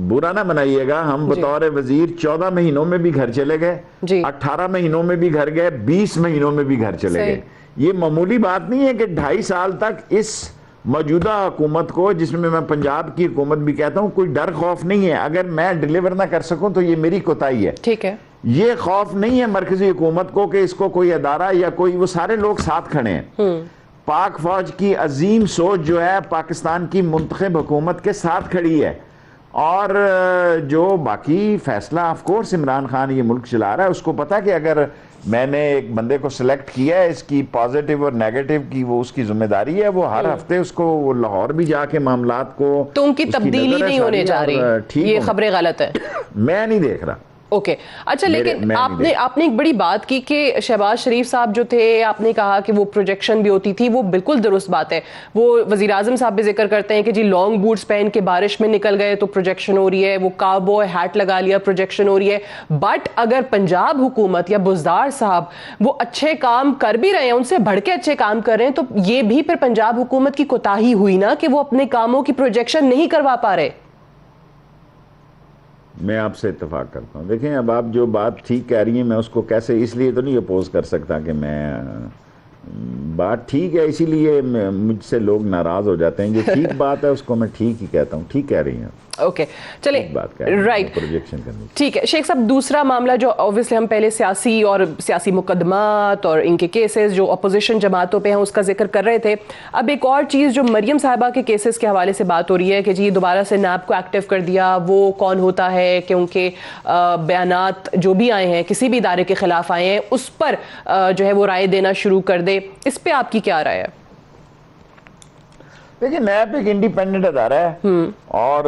برا نہ منائیے گا, ہم بطور وزیر 14 مہینوں میں بھی گھر چلے گئے, 18 مہینوں میں بھی گھر گئے, 20 مہینوں میں بھی گھر چلے گئے. یہ معمولی بات نہیں ہے کہ 2.5 سال تک اس موجودہ حکومت کو, جس میں پنجاب کی حکومت بھی کہتا ہوں, کوئی ڈر خوف نہیں ہے. اگر میں ڈیلیور نہ کر سکوں تو یہ میری کوتاہی ہے. ٹھیک ہے, یہ خوف نہیں ہے مرکزی حکومت کو کہ اس کو کوئی ادارہ یا کوئی, وہ سارے لوگ ساتھ کھڑے ہیں. پاک فوج کی عظیم سوچ جو ہے پاکستان کی منتخب حکومت کے ساتھ کھڑی ہے, اور جو باقی فیصلہ آف کورس عمران خان یہ ملک چلا رہا ہے, اس کو پتا کہ اگر میں نے ایک بندے کو سلیکٹ کیا ہے, اس کی پازیٹیو اور نیگیٹو کی وہ اس کی ذمہ داری ہے. وہ ہر ہفتے اس کو لاہور بھی جا کے معاملات کو, تو ان کی تبدیلی نہیں ہونے جا رہی, یہ خبریں غلط ہیں. میں نہیں دیکھ رہا. اوکے, اچھا, لیکن آپ نے ایک بڑی بات کی کہ شہباز شریف صاحب جو تھے, آپ نے کہا کہ وہ پروجیکشن بھی ہوتی تھی, وہ بالکل درست بات ہے. وہ وزیر اعظم صاحب بھی ذکر کرتے ہیں کہ جی لانگ بوٹس پہن کے بارش میں نکل گئے تو پروجیکشن ہو رہی ہے, وہ کاؤبوائے ہیٹ لگا لیا پروجیکشن ہو رہی ہے. بٹ اگر پنجاب حکومت یا بزدار صاحب وہ اچھے کام کر بھی رہے ہیں, ان سے بڑھ کے اچھے کام کر رہے ہیں, تو یہ بھی پھر پنجاب حکومت کی کوتاہی ہوئی نا کہ وہ اپنے کاموں کی پروجیکشن نہیں کروا پا رہے. میں آپ سے اتفاق کرتا ہوں. دیکھیں اب آپ جو بات ٹھیک کہہ رہی ہیں, میں اس کو کیسے, اس لیے تو نہیں اپوز کر سکتا کہ میں بات ٹھیک ہے، اسی لیے مجھ سے لوگ ناراض ہو جاتے ہیں. جو ٹھیک بات ہے اس کو میں ٹھیک ہی کہتا ہوں. ٹھیک کہہ رہی ہیں. اوکے چلیں رائٹ پروجیکشن کرنی. ٹھیک ہے شیخ صاحب، دوسرا معاملہ جو اوبویسلی ہم پہلے سیاسی مقدمات اور ان کے کیسز جو اپوزیشن جماعتوں پہ ہیں اس کا ذکر کر رہے تھے. اب ایک اور چیز جو مریم صاحبہ کے کیسز کے حوالے سے بات ہو رہی ہے کہ جی دوبارہ سے نیب کو ایکٹیو کر دیا. وہ کون ہوتا ہے کہ ان کے بیانات جو بھی آئے ہیں کسی بھی ادارے کے خلاف آئے ہیں اس پر جو ہے وہ رائے دینا شروع کر دے. اس پہ آپ کی کیا رائے ہے؟ دیکھیں نیب ایک انڈیپینڈنٹ ادارہ ہے اور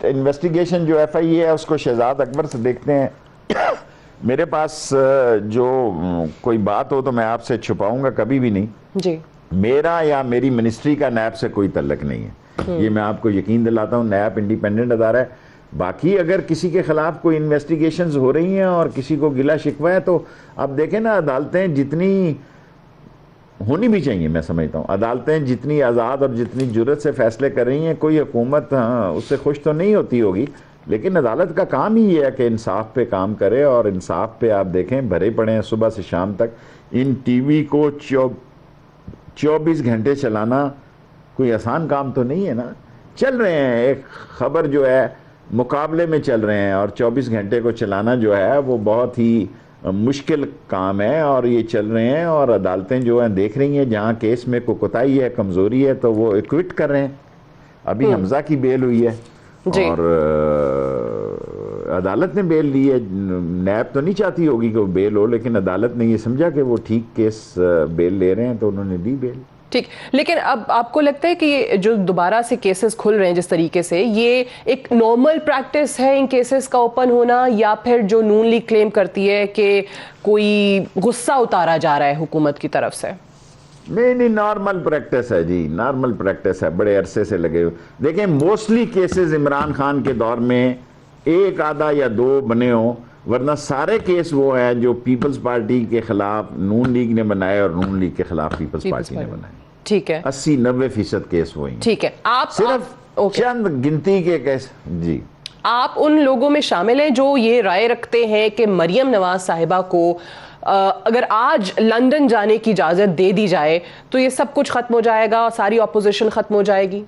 انویسٹیگیشن جو ایف آئی اے ہے اس کو شہزاد اکبر سے دیکھتے ہیں. میرے پاس جو کوئی بات ہو تو میں آپ سے چھپاؤں گا کبھی بھی نہیں. جی میرا یا میری منسٹری کا نیب سے کوئی تعلق نہیں ہے. یہ میں آپ کو یقین دلاتا ہوں. نیب انڈیپینڈنٹ ادارہ ہے. باقی اگر کسی کے خلاف کوئی انویسٹیگیشنز ہو رہی ہیں اور کسی کو گلہ شکوہ ہے تو اب دیکھیں نا، عدالتیں جتنی ہونی بھی چاہیے، میں سمجھتا ہوں عدالتیں جتنی آزاد اور جتنی جرت سے فیصلے کر رہی ہیں، کوئی حکومت اس سے خوش تو نہیں ہوتی ہوگی، لیکن عدالت کا کام ہی یہ ہے کہ انصاف پہ کام کرے. اور انصاف پہ آپ دیکھیں بھرے پڑے ہیں صبح سے شام تک. ان ٹی وی کو 24 گھنٹے چلانا کوئی آسان کام تو نہیں ہے نا. چل رہے ہیں، ایک خبر جو ہے مقابلے میں چل رہے ہیں، اور 24 گھنٹے کو چلانا جو ہے وہ بہت ہی مشکل کام ہے. اور یہ چل رہے ہیں اور عدالتیں جو ہیں دیکھ رہی ہیں جہاں کیس میں کوئی کوتاہی ہے، کمزوری ہے تو وہ ایکوٹ کر رہے ہیں. ابھی حمزہ کی بیل ہوئی ہے اور عدالت نے بیل لی ہے. نیب تو نہیں چاہتی ہوگی کہ وہ بیل ہو، لیکن عدالت نے یہ سمجھا کہ وہ ٹھیک کیس بیل لے رہے ہیں تو انہوں نے دی بیل. ٹھیک، لیکن اب آپ کو لگتا ہے کہ جو دوبارہ سے کیسز کھل رہے ہیں جس طریقے سے، یہ ایک نارمل پریکٹس ہے ان کیسز کا اوپن ہونا، یا پھر جو نون لیگ کلیم کرتی ہے کہ کوئی غصہ اتارا جا رہا ہے حکومت کی طرف سے؟ نہیں، نارمل پریکٹس ہے جی، نارمل پریکٹس ہے. بڑے عرصے سے لگے ہوئے. دیکھیں موسٹلی کیسز عمران خان کے دور میں ایک آدھا یا دو بنے ہوں، ورنہ سارے کیس وہ ہیں جو پیپلز پارٹی کے خلاف نون لیگ نے بنائے اور نون لیگ کے خلاف پیپلز پارٹی نے بنائے. ٹھیک ہے، 80-90% کیس وہی ہیں. ٹھیک ہے، آپ صرف چند گنتی کے کیس. جی آپ ان لوگوں میں شامل ہیں جو یہ رائے رکھتے ہیں کہ مریم نواز صاحبہ کو اگر آج لندن جانے کی اجازت دے دی جائے تو یہ سب کچھ ختم ہو جائے گا، ساری اپوزیشن ختم ہو جائے گی؟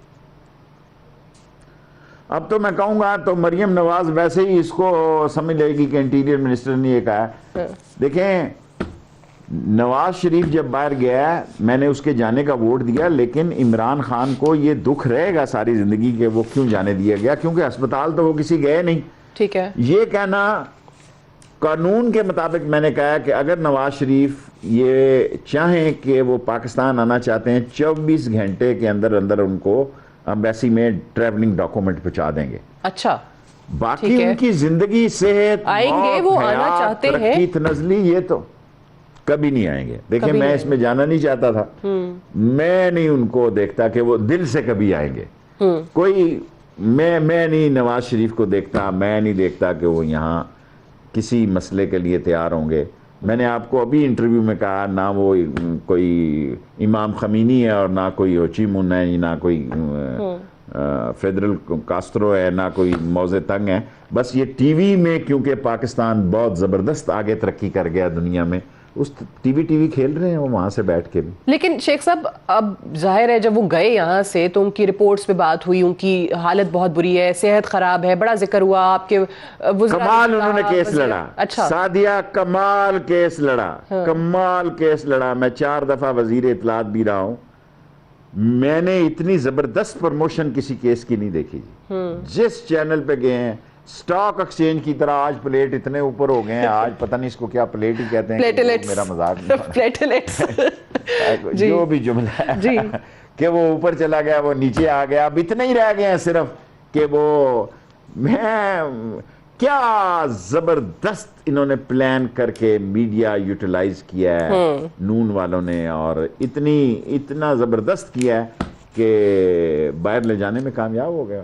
اب تو میں کہوں گا تو مریم نواز ویسے ہی اس کو سمجھ لے گی کہ انٹیریئر منسٹر نے یہ کہا ہے. دیکھیں نواز شریف جب باہر گیا ہے میں نے اس کے جانے کا ووٹ دیا، لیکن عمران خان کو یہ دکھ رہے گا ساری زندگی کہ وہ کیوں جانے دیا گیا، کیونکہ ہسپتال تو وہ کسی گئے نہیں. ٹھیک ہے، یہ کہنا قانون کے مطابق میں نے کہا کہ اگر نواز شریف یہ چاہیں کہ وہ پاکستان آنا چاہتے ہیں 24 گھنٹے کے اندر اندر ان کو امبیسی میں ٹریولنگ ڈاکومنٹ پہنچا دیں گے. اچھا، باقی ان کی زندگی، صحت، آئیں گے وہ آنا چاہتے ہیں، ترقی، تنزلی، یہ تو کبھی نہیں آئیں گے. دیکھیں میں اس میں جانا نہیں چاہتا تھا، میں نہیں ان کو دیکھتا کہ وہ دل سے کبھی آئیں گے. کوئی میں نہیں نواز شریف کو دیکھتا، میں نہیں دیکھتا کہ وہ یہاں کسی مسئلے کے لیے تیار ہوں گے. میں نے آپ کو ابھی انٹرویو میں کہا نہ وہ کوئی امام خمینی ہے اور نہ کوئی ہوچی من ہے، نہ کوئی فیڈرل کاسٹرو ہے، نہ کوئی موزے تنگ ہے. بس یہ ٹی وی میں کیونکہ پاکستان بہت زبردست آگے ترقی کر گیا دنیا میں، اس ٹی وی کھیل رہے ہیں وہ وہاں سے بیٹھ کے بھی. لیکن شیخ صاحب اب ظاہر ہے جب وہ گئے یہاں سے تو ان کی رپورٹس پہ بات ہوئی، ان کی حالت بہت بری ہے، صحت خراب ہے، بڑا ذکر ہوا آپ کے کمال انہوں نے کیس لڑا. اچھا سعدیہ کمال کیس لڑا، کمال کیس لڑا. میں 4 دفعہ وزیر اطلاعات بھی رہا ہوں. میں نے اتنی زبردست پروموشن کسی کیس کی نہیں دیکھی. جس چینل پہ گئے ہیں سٹاک ایکسچینج کی طرح آج پلیٹ اتنے اوپر ہو گئے ہیں، آج پتہ نہیں اس کو کیا پلیٹ ہی کہتے ہیں، میرا مذاق جو بھی جملہ ہے کہ وہ اوپر چلا گیا وہ نیچے آ گیا. اب اتنے ہی رہ گئے ہیں صرف کہ وہ کیا زبردست انہوں نے پلان کر کے میڈیا یوٹیلائز کیا ہے نون والوں نے، اور اتنا زبردست کیا ہے کہ باہر لے جانے میں کامیاب ہو گیا.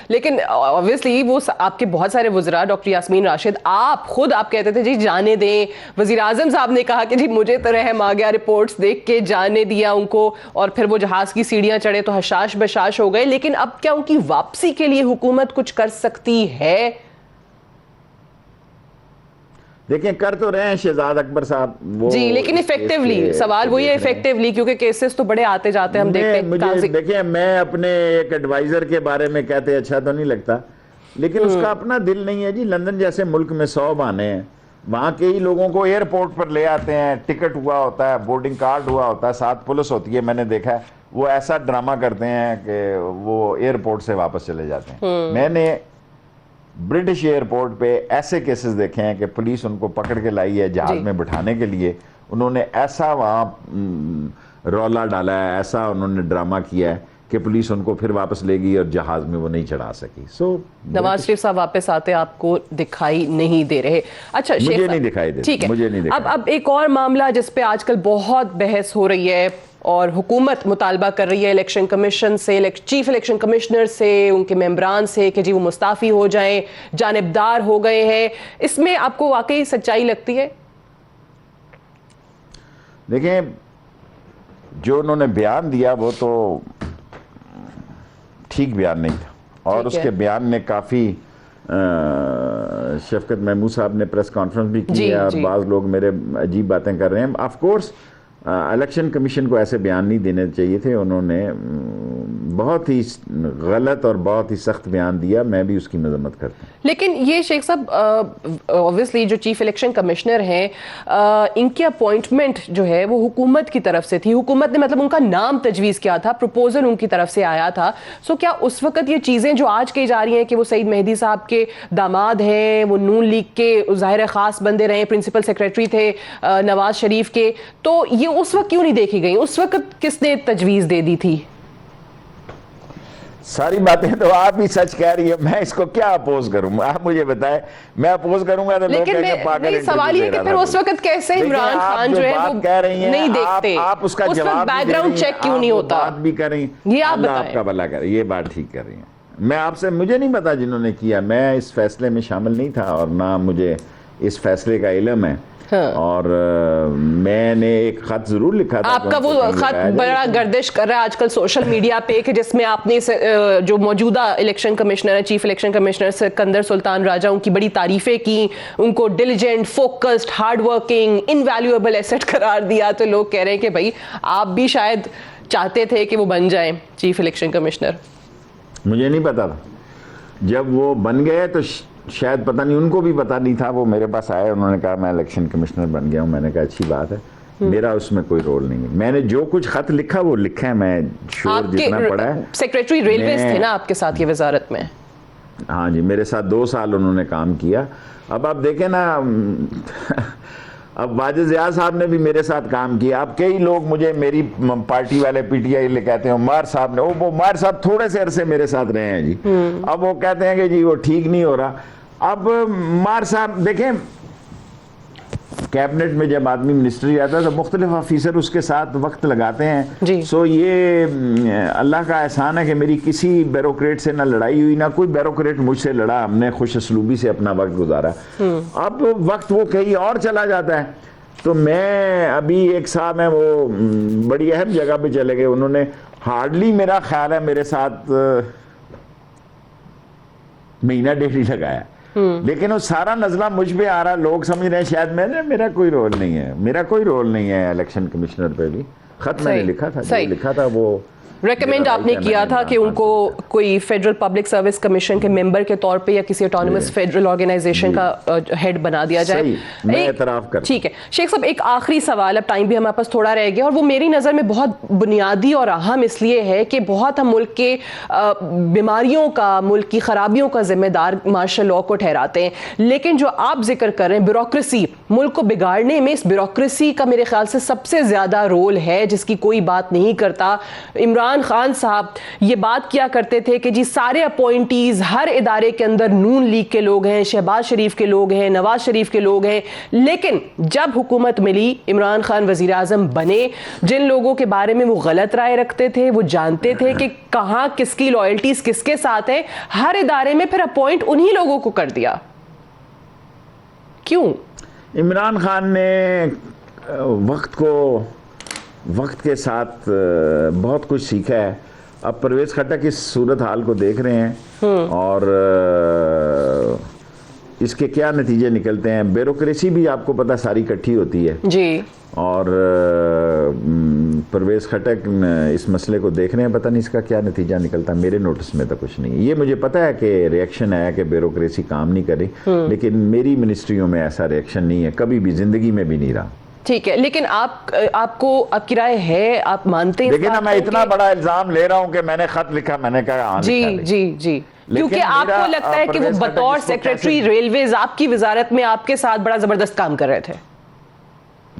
لیکن obviously وہ آپ کے بہت سارے وزراء، ڈاکٹر یاسمین راشد، آپ خود کہتے تھے جی جانے دیں. وزیر اعظم صاحب نے کہا کہ جی مجھے تو رحم آ گیا رپورٹس دیکھ کے، جانے دیا ان کو، اور پھر وہ جہاز کی سیڑھیاں چڑھے تو حشاش بشاش ہو گئے. لیکن اب کیا ان کی واپسی کے لیے حکومت کچھ کر سکتی ہے؟ دیکھیں کر تو رہے ہیں شہزاد اکبر صاحب وہ جی، لیکن افیکٹولی سوال وہی ہے افیکٹولی، کیونکہ کیسز تو بڑے آتے جاتے ہیں ہم دیکھتے ہیں. دیکھیں میں اپنے ایک ایڈوائزر کے بارے میں کہتے اچھا تو نہیں لگتا، لیکن اس کا اپنا دل نہیں ہے جی. لندن جیسے ملک میں 100 بہانے ہیں، وہاں کے ہی لوگوں کو ایئرپورٹ پر لے آتے ہیں، ٹکٹ ہوا ہوتا ہے، بورڈنگ کارڈ ہوا ہوتا ہے، ساتھ پولیس ہوتی ہے. میں نے دیکھا ہے وہ ایسا ڈرامہ کرتے ہیں کہ وہ ایئرپورٹ سے واپس چلے جاتے ہیں. میں نے برٹش ایئرپورٹ پہ ایسے کیسز دیکھے ہیں کہ پولیس ان کو پکڑ کے لائی ہے جہاز میں بٹھانے کے لیے، انہوں نے ایسا وہاں رولا ڈالا ہے، ایسا انہوں نے ڈرامہ کیا ہے کہ پولیس ان کو پھر واپس لے گئی اور جہاز میں وہ نہیں چڑھا سکی. نواز شریف صاحب واپس آتے آپ کو دکھائی نہیں دے رہے. اچھا مجھے نہیں دکھائی دے، ٹھیک ہے. مجھے نہیں دکھائی. اب ایک اور معاملہ جس پہ آج کل بہت بحث ہو رہی ہے اور حکومت مطالبہ کر رہی ہے الیکشن کمیشن سے، چیف الیکشن کمشنر سے، ان کے ممبران سے کہ جی وہ مستعفی ہو جائیں، جانبدار ہو گئے ہیں. اس میں آپ کو واقعی سچائی لگتی ہے؟ دیکھیں جو انہوں نے بیان دیا وہ تو ٹھیک بیان نہیں تھا، اور اس کے بیان نے کافی شفقت محمود صاحب نے پریس کانفرنس بھی کی ہے اور بعض لوگ میرے عجیب باتیں کر رہے ہیں. آف کورس الیکشن کمیشن کو ایسے بیان نہیں دینے چاہیے تھے، انہوں نے بہت ہی غلط اور بہت ہی سخت بیان دیا، میں بھی اس کی مذمت کرتا ہوں. لیکن یہ شیخ صاحب اوبویسلی جو چیف الیکشن کمشنر ہیں ان کی اپوائنٹمنٹ جو ہے وہ حکومت کی طرف سے تھی، حکومت نے مطلب ان کا نام تجویز کیا تھا، پروپوزل ان کی طرف سے آیا تھا. سو کیا اس وقت یہ چیزیں جو آج کہی جا رہی ہیں کہ وہ سعید مہدی صاحب کے داماد ہیں، وہ نون لیگ کے ظاہر خاص بندے رہے، پرنسپل سیکریٹری تھے نواز شریف کے، تو یہ اس وقت کیوں نہیں دیکھی گئی؟ اس وقت کس نے تجویز دے دی تھی؟ ساری باتیں تو آپ ہی سچ کہہ رہی ہیں، میں اس کو کیا اپوز کروں؟ آپ مجھے بتائیں، میں اپوز کروں گا تو لوگ کہیں گے پاگل. لیکن سوال یہ کہ پھر اس وقت کیسے عمران خان جو ہے وہ نہیں دیکھتے، آپ اس کا جواب بیک گراؤنڈ چیک کیوں نہیں ہوتا؟ بات بھی کر رہی ہیں، یہ آپ اللہ آپ کا بھلا کرے، یہ بات ٹھیک کر رہی ہیں. میں آپ سے، مجھے نہیں پتا جنہوں نے کیا، میں اس فیصلے میں شامل نہیں تھا اور نہ مجھے اس فیصلے کا علم ہے. اور میں نے ایک خط ضرور لکھا تھا، آپ کا وہ خط بڑا گردش کر رہا ہے آج کل سوشل میڈیا پہ، کہ جس میں آپ نے جو موجودہ الیکشن کمشنر ہے، chief election commissioner Sikandar Sultan Raja, ان کی بڑی تعریفیں کی، ان کو diligent, focused, hard working, invaluable asset قرار دیا. تو لوگ کہہ رہے ہیں کہ بھائی آپ بھی شاید چاہتے تھے کہ وہ بن جائیں چیف الیکشن کمشنر. مجھے نہیں پتا تھا، جب وہ بن گئے تو شاید پتہ نہیں، ان کو بھی پتہ نہیں تھا. وہ میرے پاس آئے، انہوں نے کہا میں الیکشن کمشنر بن گیا ہوں. میں نے کہا اچھی بات ہے، میرا اس میں کوئی رول نہیں ہے. میں نے جو کچھ خط لکھا وہ لکھا ہے، میں شور جتنا پڑا ہے. سیکریٹری ریلویز تھے نا آپ کے ساتھ یہ وزارت میں؟ ہاں جی، میرے ساتھ 2 سال انہوں نے کام کیا. اب آپ دیکھیں نا، اب واجد ضیاء صاحب نے بھی میرے ساتھ کام کیا. اب کئی لوگ مجھے، میری پارٹی والے پی ٹی آئی کہتے ہیں مار صاحب نے، وہ مار صاحب تھوڑے سے عرصے میرے ساتھ رہے ہیں جی. اب وہ کہتے ہیں کہ جی وہ ٹھیک نہیں ہو رہا. اب مار صاحب دیکھیں، کیبنٹ میں جب آدمی منسٹری آتا ہے تو مختلف آفیسر اس کے ساتھ وقت لگاتے ہیں جی. سو یہ اللہ کا احسان ہے کہ میری کسی بیوروکریٹ سے نہ لڑائی ہوئی، نہ کوئی بیوروکریٹ مجھ سے لڑا. ہم نے خوش اسلوبی سے اپنا وقت گزارا. اب وقت وہ کہیں اور چلا جاتا ہے. تو میں ابھی ایک صاحب ہیں، وہ بڑی اہم جگہ پہ چلے گئے، انہوں نے ہارڈلی میرا خیال ہے میرے ساتھ مہینہ 1.5 ہی لگایا. لیکن وہ سارا نزلہ مجھ پہ آ رہا. لوگ سمجھ رہے ہیں شاید میرا کوئی رول نہیں ہے، میرا کوئی رول نہیں ہے الیکشن کمشنر پہ بھی. خط میں نے لکھا تھا، جو لکھا تھا وہ ریکمینڈ آپ نے کیا تھا کہ ان کو کوئی فیڈرل پبلک سروس کمیشن کے ممبر کے طور پہ یا کسی اٹانومس فیڈرل آرگنائزیشن کا ہیڈ بنا دیا جائے. میں اعتراف کرتا ہوں. ٹھیک ہے شیخ صاحب، ایک آخری سوال، اب ٹائم بھی ہمارے پاس تھوڑا رہ گیا، اور وہ میری نظر میں بہت بنیادی اور اہم اس لیے ہے کہ بہت ہم ملک کے بیماریوں کا، ملک کی خرابیوں کا ذمہ دار مارشل لاء کو ٹھہراتے ہیں، لیکن جو آپ ذکر کر رہے ہیں بیوروکریسی، ملک کو بگاڑنے میں اس بیوروکریسی کا میرے خیال سے سب سے زیادہ رول ہے، جس کی کوئی بات نہیں کرتا. عمران خان صاحب یہ بات کیا کرتے تھے کہ جی سارے اپوائنٹیز ہر ادارے کے اندر نون لیگ کے لوگ ہیں، شہباز شریف کے لوگ ہیں، نواز شریف کے لوگ ہیں. لیکن جب حکومت ملی، عمران خان وزیر اعظم بنے، جن لوگوں کے بارے میں وہ غلط رائے رکھتے تھے، وہ جانتے تھے کہ کہاں کس کی لائلٹیز کس کے ساتھ ہیں، ہر ادارے میں پھر اپوائنٹ انہی لوگوں کو کر دیا. کیوں؟ عمران خان نے وقت کے ساتھ بہت کچھ سیکھا ہے. اب پرویز خٹک اس صورت حال کو دیکھ رہے ہیں اور اس کے کیا نتیجے نکلتے ہیں. بیوروکریسی بھی آپ کو پتہ ساری اکٹھی ہوتی ہے جی, اور پرویز خٹک اس مسئلے کو دیکھ رہے ہیں, پتہ نہیں اس کا کیا نتیجہ نکلتا. میرے نوٹس میں تو کچھ نہیں. یہ مجھے پتہ ہے کہ ریئیکشن ہے کہ بیوروکریسی کام نہیں کر رہی, لیکن میری منسٹریوں میں ایسا ریئیکشن نہیں ہے, کبھی بھی زندگی میں بھی نہیں رہا. ٹھیک ہے, لیکن آپ کو آپ کی رائے ہے, آپ مانتے ہیں؟ لیکن میں اتنا بڑا الزام لے رہا ہوں کہ میں نے خط لکھا, میں نے کہا ہاں جی جی جی, کیونکہ آپ کو لگتا ہے کہ وہ بطور سیکریٹری ریلویز آپ کی وزارت میں آپ کے ساتھ بڑا زبردست کام کر رہے تھے.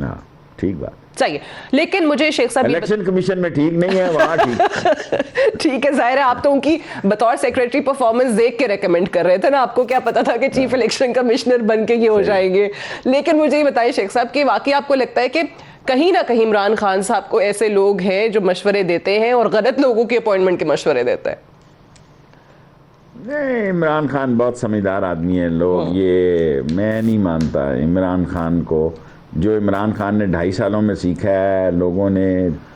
ہاں ٹھیک بات صحیح ہے, لیکن مجھے شیخ صاحب الیکشن کمیشن میں ٹھیک نہیں ہے, وہاں ٹھیک. ٹھیک ہے, ظاہر ہے آپ تو ان کی بطور سیکریٹری پرفارمنس دیکھ کے ریکمینڈ کر رہے تھے نا, آپ کو کیا پتا تھا کہ چیف الیکشن کمشنر بن کے یہ ہو جائیں گے. لیکن مجھے یہ بتائیے شیخ صاحب کہ واقعی آپ کو لگتا ہے کہ کہیں نہ کہیں عمران خان صاحب کو ایسے لوگ ہیں جو مشورے دیتے ہیں اور غلط لوگوں کی اپوائنٹمنٹ کے مشورے دیتے ہیں؟ نہیں, عمران خان بہت سمجھدار آدمی ہے. لوگ یہ میں نہیں مانتا عمران خان کو. جو عمران خان نے 2.5 سالوں میں سیکھا ہے, لوگوں نے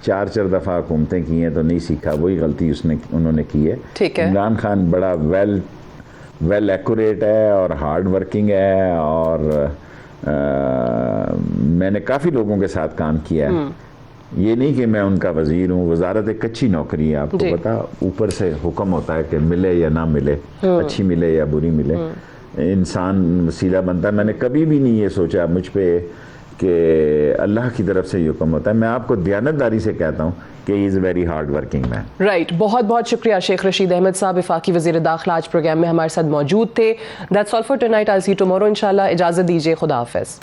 4 دفعہ حکومتیں کی ہیں تو نہیں سیکھا, وہی غلطی انہوں نے کی ہے. عمران خان بڑا ویل ایکوریٹ ہے اور ہارڈ ورکنگ ہے, اور میں نے کافی لوگوں کے ساتھ کام کیا ہے. یہ نہیں کہ میں ان کا وزیر ہوں. وزارت ایک اچھی نوکری ہے, آپ کو پتا, اوپر سے حکم ہوتا ہے کہ ملے یا نہ ملے, اچھی ملے یا بری ملے, انسان وسیلہ بنتا ہے. میں نے کبھی بھی نہیں یہ سوچا مجھ پہ کہ اللہ کی طرف سے یہ حکم ہوتا ہے. میں آپ کو دیانتداری سے کہتا ہوں کہ he is a very hard working man. Right, بہت بہت شکریہ شیخ رشید احمد صاحب, وفاقی وزیر داخلہ, آج پروگرام میں ہمارے ساتھ موجود تھے. That's all for tonight, I see you tomorrow انشاءاللہ. اجازت دیجیے, خدا حافظ.